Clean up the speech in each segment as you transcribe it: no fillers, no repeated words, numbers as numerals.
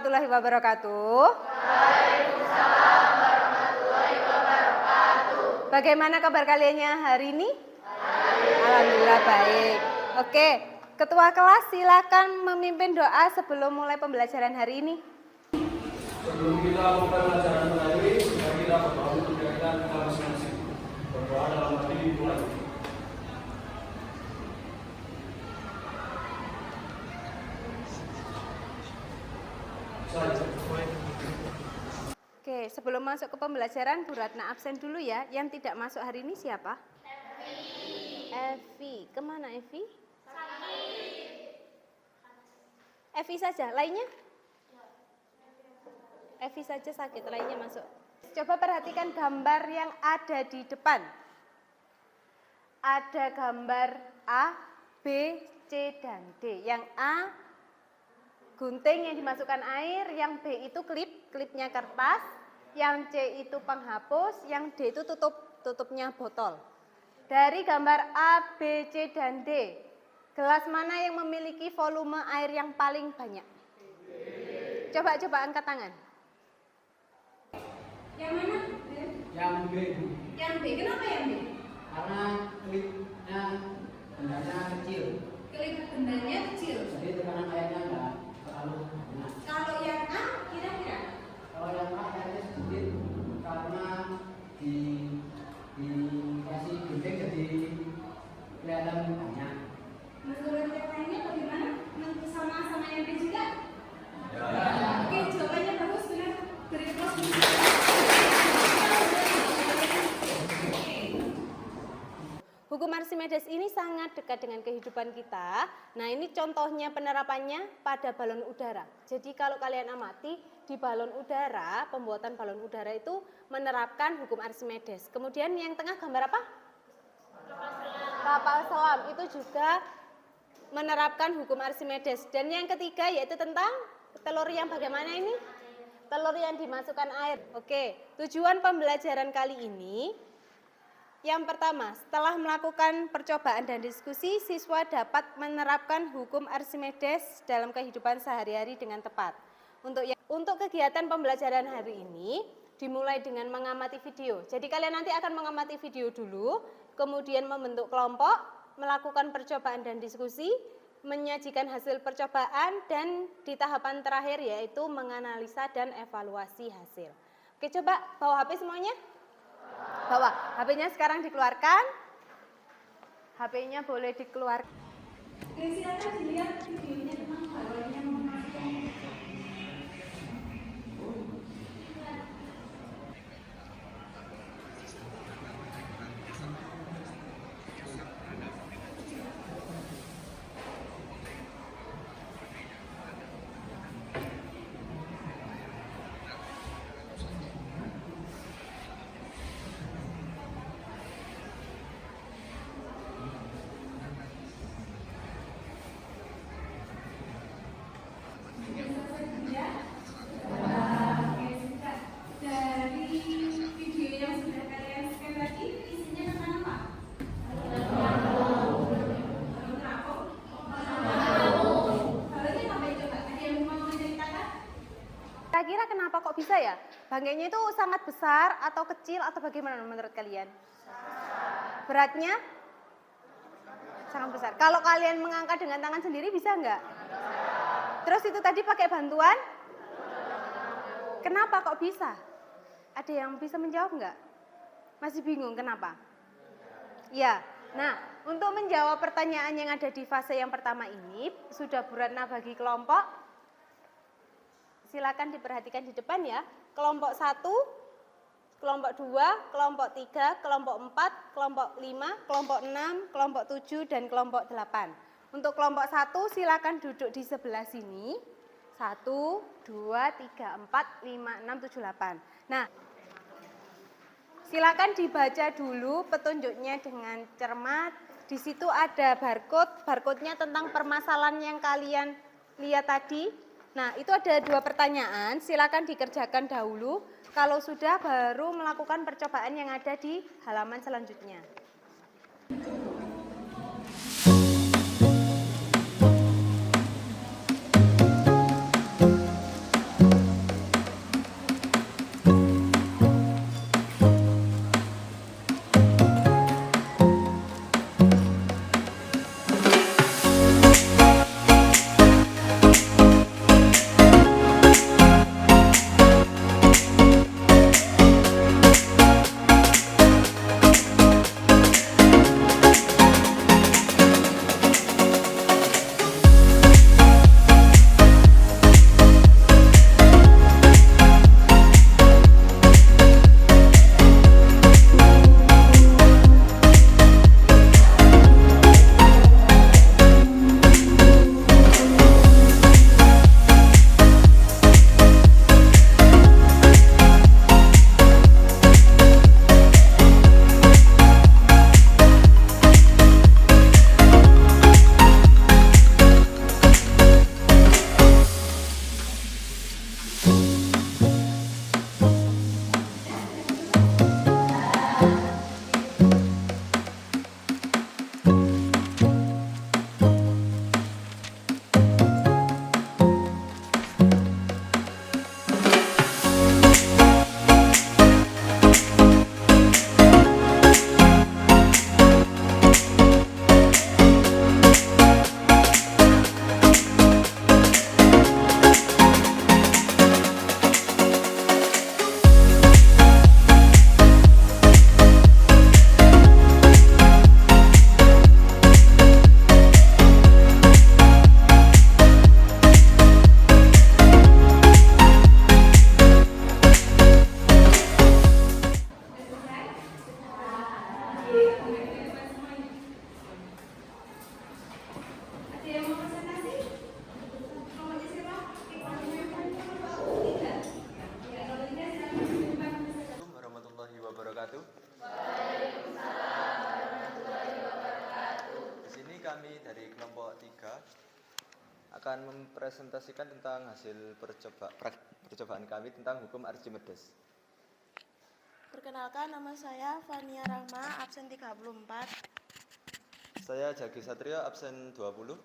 warahmatullahi wabarakatuh. Waalaikumsalam warahmatullahi wabarakatuh. Bagaimana kabar kaliannya hari ini? Alhamdulillah baik. Oke, ketua kelas silakan memimpin doa sebelum mulai pembelajaran hari ini. Sebelum kita mulai pembelajaran hari ini, kita berdoa untuk kita masing-masing. Berdoa dalam hati dimulai. Oke, sebelum masuk ke pembelajaran, Bu Ratna absen dulu ya. Yang tidak masuk hari ini siapa? Evi. Kemana Evi? Evi saja, lainnya? Evi saja sakit, lainnya masuk. Coba perhatikan gambar yang ada di depan. Ada gambar A, B, C, dan D. Yang A, gunting yang dimasukkan air, yang B itu klipnya kertas, yang C itu penghapus, yang D itu tutupnya botol. Dari gambar A, B, C, dan D, gelas mana yang memiliki volume air yang paling banyak? Coba angkat tangan. Yang mana? Yang B. Yang B, kenapa yang B? Karena klipnya bendanya kecil. Klip bendanya kecil. Jadi tekanan airnya enggak terlalu banyak. Kalau yang A, kira-kira? Kalau yang A airnya sedikit karena dikasih gunting jadi kelihatan banyak. Menurut yang lainnya bagaimana? Sama yang B juga? Ya. Oke, jawabannya bagus, benar. Beri aplaus. Hukum Archimedes ini sangat dekat dengan kehidupan kita. Nah, ini contohnya penerapannya pada balon udara. Jadi kalau kalian amati di balon udara, pembuatan balon udara itu menerapkan hukum Archimedes. Kemudian yang tengah gambar apa? Kapal selam. Itu juga menerapkan hukum Archimedes. Dan yang ketiga yaitu tentang telur yang bagaimana ini? Telur yang dimasukkan air. Oke, tujuan pembelajaran kali ini yang pertama, setelah melakukan percobaan dan diskusi, siswa dapat menerapkan hukum Archimedes dalam kehidupan sehari-hari dengan tepat. Untuk kegiatan pembelajaran hari ini, dimulai dengan mengamati video. Jadi kalian nanti akan mengamati video dulu, kemudian membentuk kelompok, melakukan percobaan dan diskusi, menyajikan hasil percobaan, dan di tahapan terakhir yaitu menganalisa dan evaluasi hasil. Oke, coba bawa HP semuanya. Bawa, HP-nya sekarang dikeluarkan. HP-nya boleh dikeluarkan. Oke, silakan dilihat videonya tentang balon yang memasukkan. Kira-kira kenapa kok bisa ya? Bangkainya itu sangat besar atau kecil atau bagaimana menurut kalian? Beratnya? Sangat besar. Kalau kalian mengangkat dengan tangan sendiri bisa nggak? Terus itu tadi pakai bantuan? Kenapa kok bisa? Ada yang bisa menjawab nggak? Masih bingung kenapa? Ya, nah untuk menjawab pertanyaan yang ada di fase yang pertama ini, sudah Bu Ratna bagi kelompok. Silakan diperhatikan di depan ya. Kelompok 1, kelompok 2, kelompok 3, kelompok 4, kelompok 5, kelompok 6, kelompok 7, dan kelompok 8. Untuk kelompok 1 silakan duduk di sebelah sini. 1, 2, 3, 4, 5, 6, 7, 8. Nah, silakan dibaca dulu petunjuknya dengan cermat. Di situ ada barcode, barcode-nya tentang permasalahan yang kalian lihat tadi. Nah, itu ada 2 pertanyaan, silakan dikerjakan dahulu. Kalau sudah, baru melakukan percobaan yang ada di halaman selanjutnya. akan mempresentasikan tentang hasil percobaan kami tentang hukum Archimedes. Perkenalkan, nama saya Fania Rahma, absen 34. Saya Jagi Satrio, absen 20.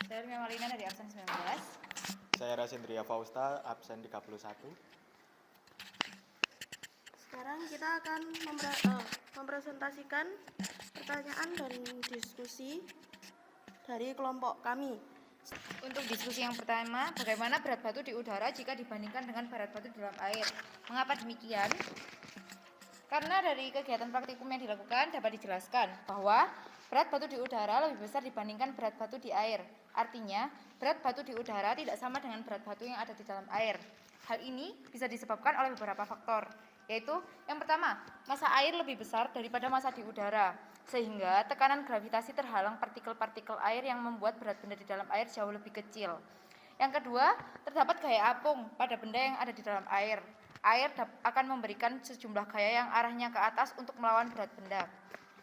Saya Rima Malina dari absen 19. Saya Rasindria Fausta, absen 31. Sekarang kita akan mempresentasikan pertanyaan dan diskusi dari kelompok kami. Untuk diskusi yang pertama, bagaimana berat batu di udara jika dibandingkan dengan berat batu di dalam air? Mengapa demikian? Karena dari kegiatan praktikum yang dilakukan dapat dijelaskan bahwa berat batu di udara lebih besar dibandingkan berat batu di air. Artinya, berat batu di udara tidak sama dengan berat batu yang ada di dalam air. Hal ini bisa disebabkan oleh beberapa faktor, yaitu yang pertama, massa air lebih besar daripada massa di udara, sehingga tekanan gravitasi terhalang partikel-partikel air yang membuat berat benda di dalam air jauh lebih kecil. Yang kedua, terdapat gaya apung pada benda yang ada di dalam air. Air akan memberikan sejumlah gaya yang arahnya ke atas untuk melawan berat benda.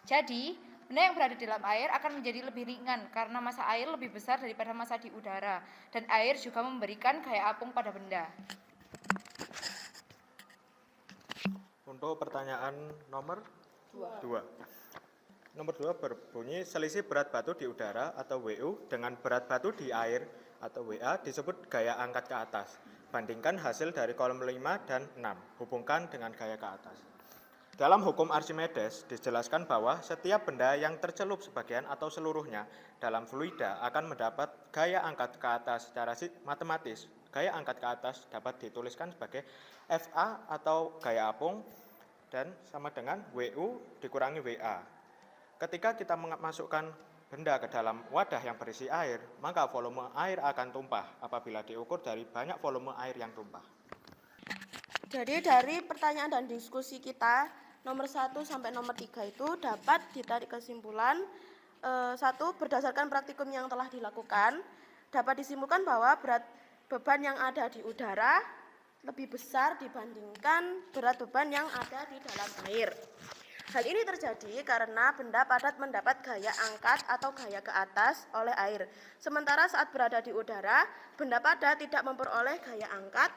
Jadi, benda yang berada di dalam air akan menjadi lebih ringan karena massa air lebih besar daripada massa di udara, dan air juga memberikan gaya apung pada benda. Untuk pertanyaan nomor 2. Nomor 2 berbunyi selisih berat batu di udara atau WU dengan berat batu di air atau WA disebut gaya angkat ke atas. Bandingkan hasil dari kolom 5 dan 6. Hubungkan dengan gaya ke atas. Dalam hukum Archimedes dijelaskan bahwa setiap benda yang tercelup sebagian atau seluruhnya dalam fluida akan mendapat gaya angkat ke atas secara matematis. Gaya angkat ke atas dapat dituliskan sebagai FA atau gaya apung dan sama dengan WU dikurangi WA. Ketika kita memasukkan benda ke dalam wadah yang berisi air, maka volume air akan tumpah apabila diukur dari banyak volume air yang tumpah. Jadi dari pertanyaan dan diskusi kita, nomor 1 sampai nomor 3 itu dapat ditarik kesimpulan. 1. Berdasarkan praktikum yang telah dilakukan, dapat disimpulkan bahwa berat beban yang ada di udara lebih besar dibandingkan berat beban yang ada di dalam air. Hal ini terjadi karena benda padat mendapat gaya angkat atau gaya ke atas oleh air. Sementara saat berada di udara, benda padat tidak memperoleh gaya angkat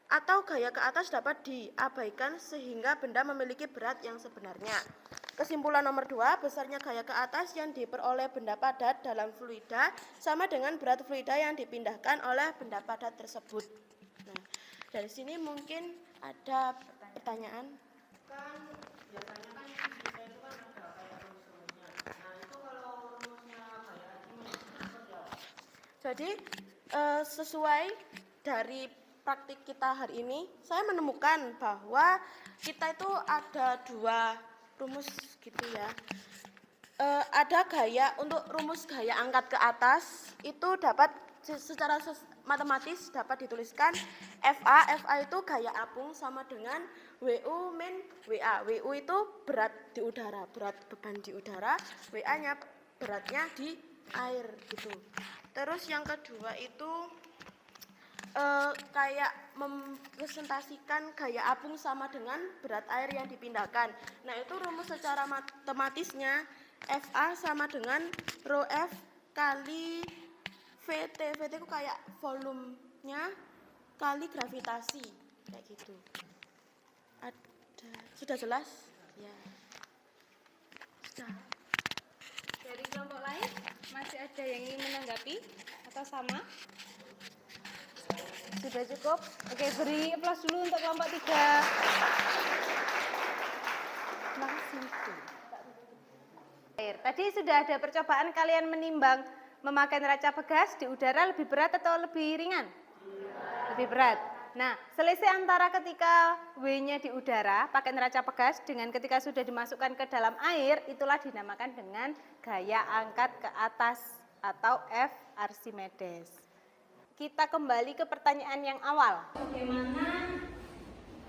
atau gaya ke atas dapat diabaikan sehingga benda memiliki berat yang sebenarnya. Kesimpulan nomor 2, besarnya gaya ke atas yang diperoleh benda padat dalam fluida sama dengan berat fluida yang dipindahkan oleh benda padat tersebut. Nah, dari sini mungkin ada pertanyaan. Jadi sesuai dari praktik kita hari ini, saya menemukan bahwa kita itu ada 2 rumus gitu ya. Ada gaya untuk rumus gaya angkat ke atas itu dapat secara matematis dapat dituliskan FA itu gaya apung sama dengan WU min WA. WU itu berat di udara, berat beban di udara, WA-nya beratnya di air gitu. Terus yang kedua itu kayak mempresentasikan gaya apung sama dengan berat air yang dipindahkan. Nah, itu rumus secara matematisnya FA sama dengan rho F kali VT. VT itu kayak volumenya kali gravitasi kayak gitu. Sudah jelas? Ya. Sudah. Dari kelompok lain, masih ada yang ingin menanggapi atau sama? Sudah cukup? Oke, beri aplaus dulu untuk kelompok 3. Terima kasih. Tadi sudah ada percobaan kalian menimbang memakai neraca pegas di udara lebih berat atau lebih ringan? Lebih berat. Nah, selisih antara ketika W-nya di udara pakai neraca pegas dengan ketika sudah dimasukkan ke dalam air, itulah dinamakan dengan gaya angkat ke atas atau F Archimedes. Kita kembali ke pertanyaan yang awal. Bagaimana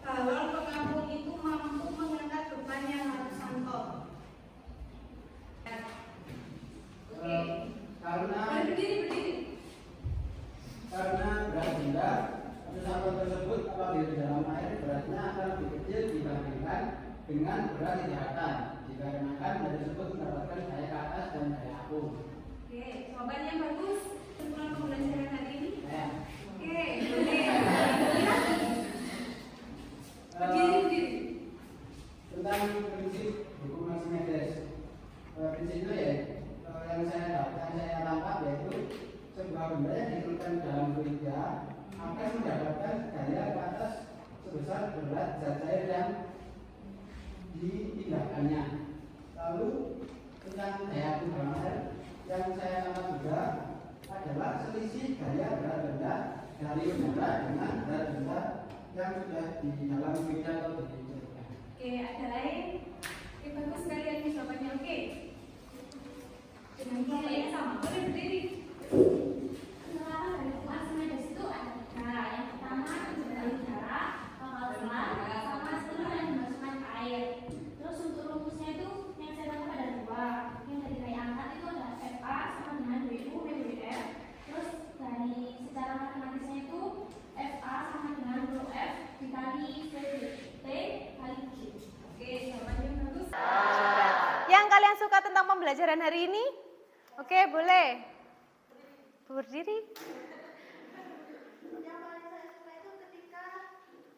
kalau pengapung itu mampu mengangkat beban yang ratusan ton? Karena Berdiri. berat benda satu tersebut apabila di dalam air beratnya akan lebih kecil dibandingkan dengan berat di daratan dikarenakan benda tersebut mendapatkan gaya ke atas dan gaya apung. Oke, jawaban yang bagus. Kesimpulan yang ditentukan dalam gereja akan mendapatkan gaya ke atas sebesar berat zat cair yang dipindahkannya. Lalu tentang daya aktif dalam air yang saya catat juga adalah selisih gaya berat benda dari udara dengan berat benda yang sudah di dalam gereja atau di gereja. Oke, ada lain? Oke, bagus sekali yang jawabannya. Oke. Dengan jawabannya sama, boleh berdiri. Penerapan dari hukum Archimedes itu ada 3. Yang pertama, dari udara, bakal selang, sama setelah yang dimasukkan ke air. Terus untuk rumusnya itu yang saya tangkap ada 2. Yang dari gaya angkat itu ada FA sama dengan WU, WWF. Terus dari secara matematisnya itu FA sama dengan rho F dikali VT kali Q. Oke, jawabannya bagus. Yang kalian suka tentang pembelajaran hari ini? Oke, boleh. Berdiri. Yang paling saya suka itu ketika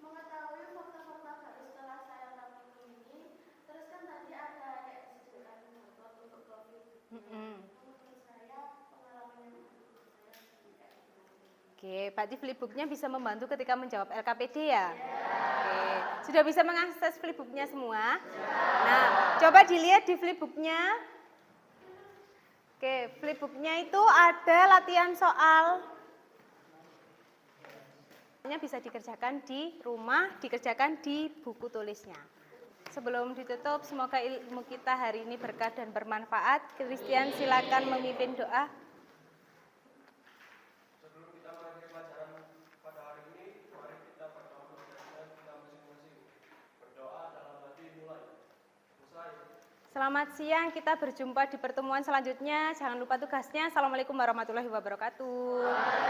mengetahui fakta-fakta baru setelah saya tampil ini. Terus kan tadi ada kayak disediakan contoh untuk profil. Menurut saya pengalaman yang Oke, berarti flipbooknya bisa membantu ketika menjawab LKPD ya? Oke, sudah bisa mengakses flipbooknya semua? Nah, coba dilihat di flipbooknya. Oke, flipbooknya itu ada latihan soal. Bisa dikerjakan di rumah, dikerjakan di buku tulisnya. Sebelum ditutup, semoga ilmu kita hari ini berkah dan bermanfaat. Christian, silakan memimpin doa. Sebelum kita mengakhiri pelajaran pada hari ini, mari kita berdoa dan kita masing-masing berdoa dalam hati mulai. Selesai. Selamat siang, kita berjumpa di pertemuan selanjutnya. Jangan lupa tugasnya. Assalamualaikum warahmatullahi wabarakatuh.